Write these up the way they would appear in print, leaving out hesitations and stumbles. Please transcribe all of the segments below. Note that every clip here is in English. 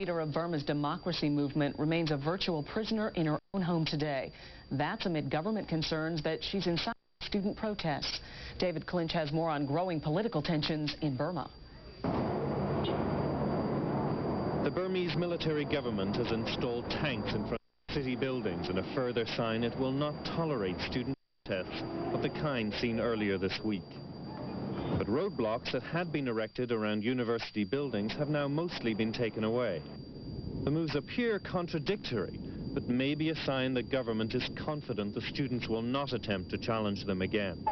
Leader of Burma's democracy movement remains a virtual prisoner in her own home today. That's amid government concerns that she's inciting student protests. David Clinch has more on growing political tensions in Burma. The Burmese military government has installed tanks in front of city buildings and a further sign it will not tolerate student protests of the kind seen earlier this week. But roadblocks that had been erected around university buildings have now mostly been taken away. The moves appear contradictory, but may be a sign the government is confident the students will not attempt to challenge them again.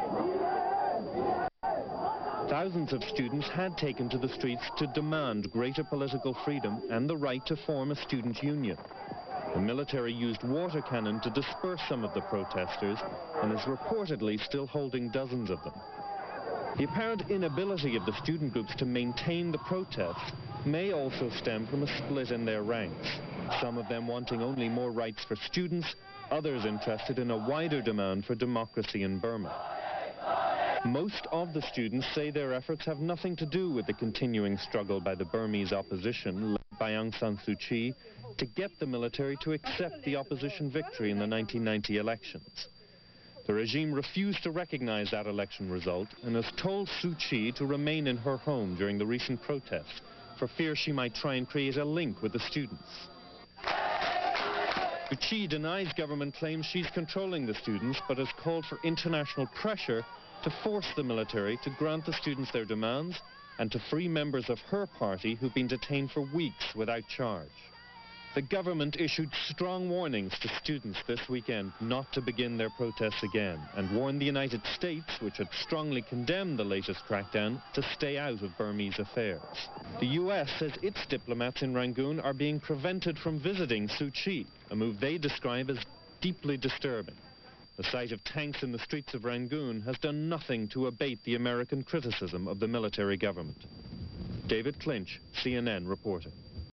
Thousands of students had taken to the streets to demand greater political freedom and the right to form a student union. The military used water cannon to disperse some of the protesters and is reportedly still holding dozens of them. The apparent inability of the student groups to maintain the protests may also stem from a split in their ranks, some of them wanting only more rights for students, others interested in a wider demand for democracy in Burma. Most of the students say their efforts have nothing to do with the continuing struggle by the Burmese opposition, led by Aung San Suu Kyi, to get the military to accept the opposition victory in the 1990 elections. The regime refused to recognize that election result and has told Suu Kyi to remain in her home during the recent protests for fear she might try and create a link with the students. Suu Kyi denies government claims she's controlling the students, but has called for international pressure to force the military to grant the students their demands and to free members of her party who've been detained for weeks without charge. The government issued strong warnings to students this weekend not to begin their protests again and warned the United States, which had strongly condemned the latest crackdown, to stay out of Burmese affairs. The US says its diplomats in Rangoon are being prevented from visiting Suu Kyi, a move they describe as deeply disturbing. The sight of tanks in the streets of Rangoon has done nothing to abate the American criticism of the military government. David Clinch, CNN reporting.